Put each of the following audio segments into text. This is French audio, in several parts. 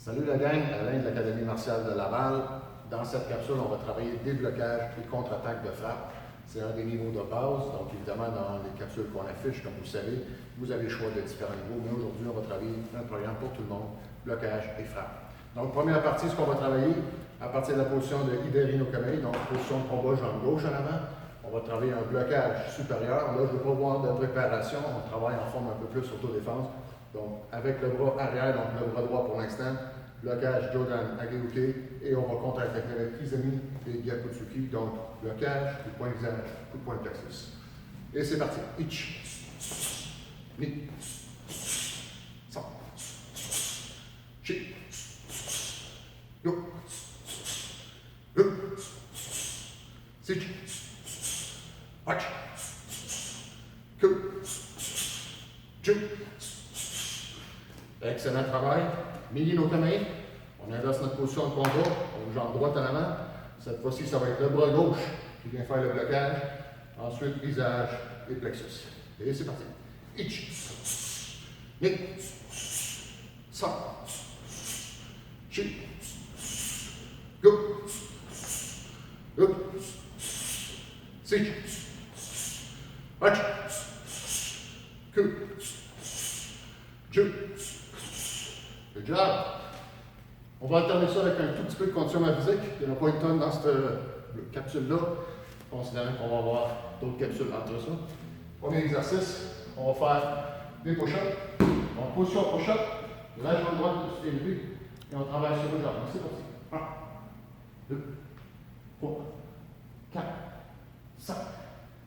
Salut la gang, Alain de l'Académie martiale de Laval. Dans cette capsule, on va travailler déblocage et contre-attaque de frappe. C'est un des niveaux de base, donc évidemment dans les capsules qu'on affiche, comme vous savez, vous avez le choix de différents niveaux, mais aujourd'hui, on va travailler un programme pour tout le monde, blocage et frappe. Donc, première partie, ce qu'on va travailler, à partir de la position de Hideri no Kame, donc position de combat, jambe gauche en avant, on va travailler un blocage supérieur. Là, je ne veux pas voir de préparation, on travaille en forme un peu plus autodéfense. Donc, avec le bras arrière, donc le bras droit pour l'instant, blocage Jodan Ageuke, et on va contre-attaquer avec Kizami et Gyakutsuki, donc blocage, coup de poing de visage, coup de poing de plexus. Et c'est parti. Ich, ni, san, chi, yo, yo, sich, watch, ku, ju. Excellent travail. Mili no Kame. On inverse notre position de combat. On jambe droite en avant. Cette fois-ci, ça va être le bras gauche qui vient faire le blocage. Ensuite, visage et plexus. Et c'est parti. Ich. Ni. San. Chi. Go. Go. Sich. Watch. Ku. Ju. Good job. On va alterner ça avec un tout petit peu de condition physique. Il n'y en a pas une tonne dans cette capsule-là, considérant qu'on va avoir d'autres capsules entre ça. Premier exercice, on va faire des push-ups. En position push-up, la jambe droite est élevée et on travaille sur le jambe. C'est parti. 1, 2, 3, 4, 5.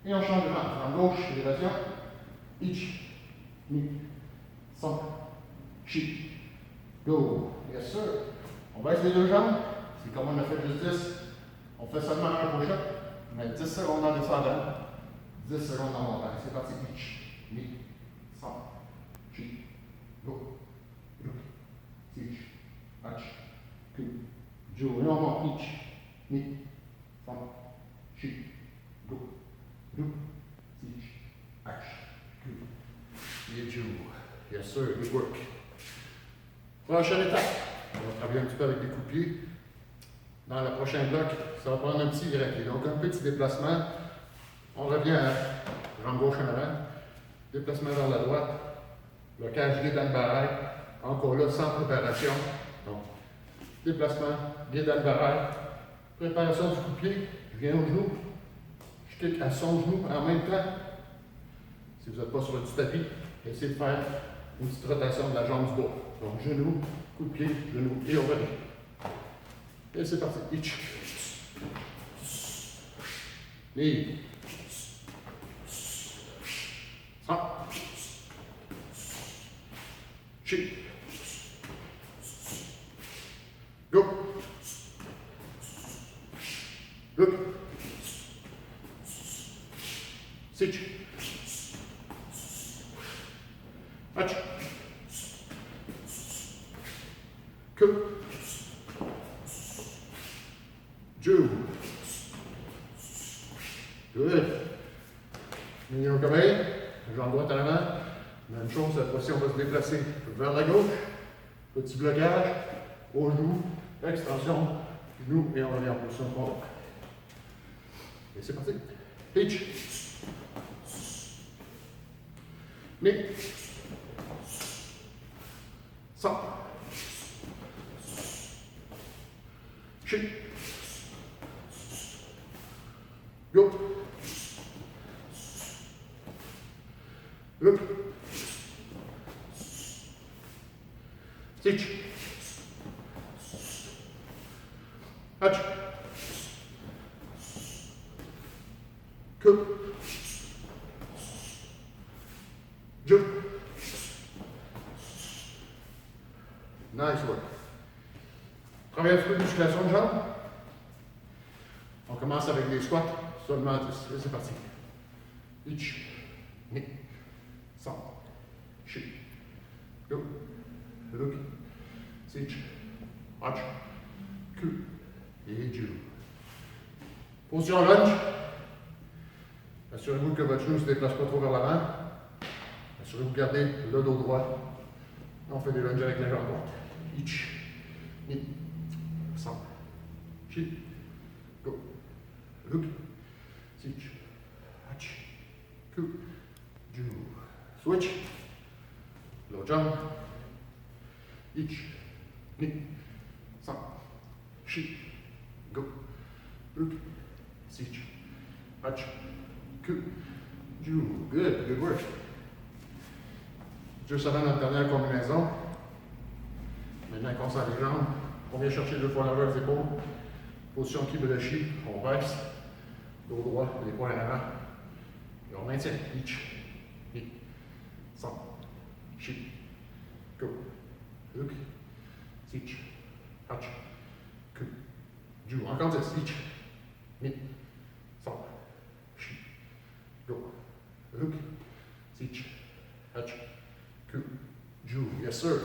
Et on change de jambe. Jambe gauche, élévation. Ich, ni, san, chi. Go. Yes, sir. On baisse les deux jambes. C'est comme on a fait juste 10. On fait seulement un push-up. Mais 10 secondes en descendant. 10 secondes en montant. C'est parti. Ich, ni, san, chi, go. Look. Ich, ach, ku, ju. Et on monte. Ich, ni, san, chi, go. Look. Ich, ach, ku. Et ju. Yes, sir. Good work. Prochaine étape, on va travailler un petit peu avec des coups de pied. Dans le prochain bloc, ça va prendre un petit greffé. Donc un petit déplacement. On revient à jambe gauche en avant. Déplacement vers la droite. Blocage Gedan Barai. Encore là, sans préparation. Donc, déplacement Gedan Barai. Préparation du coup de pied. Je viens au genou. Je clique à son genou en même temps. Si vous n'êtes pas sur le tapis, essayez de faire une petite rotation de la jambe du bas. Donc, genou, coup de pied, genou, et on revient. Et c'est parti. Ich. Ni. San. Chi. Go. Look. Sich. Watch. Ku. Ju. Good. Mili no Kame. Jambe droite en avant. Même chose, cette fois-ci, on va se déplacer vers la gauche. Petit blocage. Au genou. Extension. Genou. Et on revient en position de combat. Et c'est parti. Ich. Ni. San. Chi. Go. Look. Sich. Ach. Ku. Ju. Nice work. Première fois de musculation de jambes. On commence avec des squats, seulement 10. Et c'est parti. Ich, ni, san, chi, go, look, sich, ach, ku, et ju. Position lunge. Assurez-vous que votre genou ne se déplace pas trop vers l'avant. Assurez-vous de garder le dos droit. On fait des lunges avec la jambe droite. Ich, ni, san, shi, go, hook, sich, hach, ku, ju. Switch, low jump, ich, ni, san, shi, go, hook, sich, hach, ku, ju. Good work. Juste avant notre dernière combinaison, maintenant qu'on sent les jambes, on vient chercher 2 fois l'envers des épaules, position kibudashi, on baisse, dos droit, les poings en avant, et on maintient, ich, ni, san, shi, go, hook, sich, hach, ku, ju. Encore 10, ich, ni, san, shi, go, hook, sich, hach, ku, ju. Yes sir.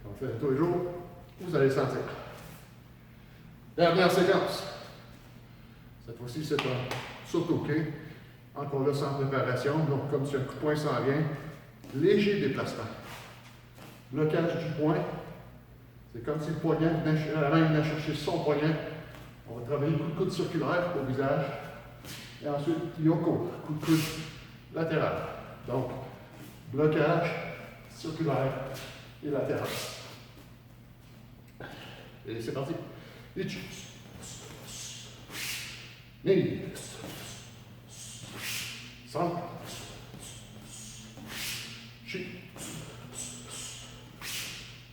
Quand on fait tous les jours, vous allez le sentir. Dernière séquence. Cette fois-ci, c'est un sautoké. Encore là, sans préparation. Donc, comme si un coup de poing s'en vient, léger déplacement. Blocage du poing. C'est comme si le poignet, la main venait chercher son poignet. On va travailler coup de coude circulaire au visage. Et ensuite, yoko, coup de coude latéral. Donc, blocage circulaire et latéral. Et c'est parti. Ich. Ni. San. Shi.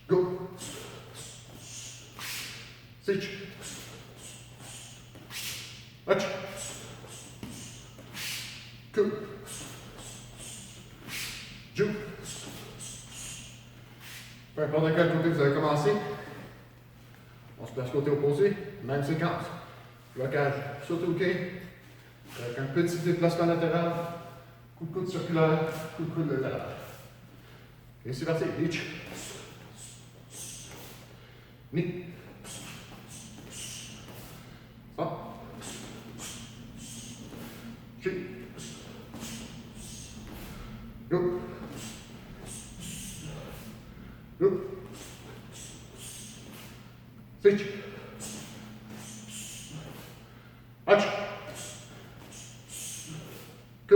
Go. Sich. Hach. Ku. Ju. Peu importe à quel côté vous avez commencé, on se place côté opposé, même séquence. Blocage sautoké, avec un petit déplacement latéral, coup de coude circulaire, coup de coude latéral. Et c'est parti. Ich. Ni. San. Shi. Go. Go. Sich. Hach. Ku.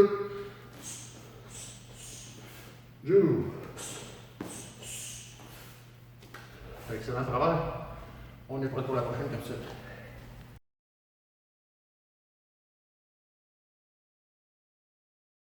Ju. Excellent travail. On est prêt pour la prochaine capsule.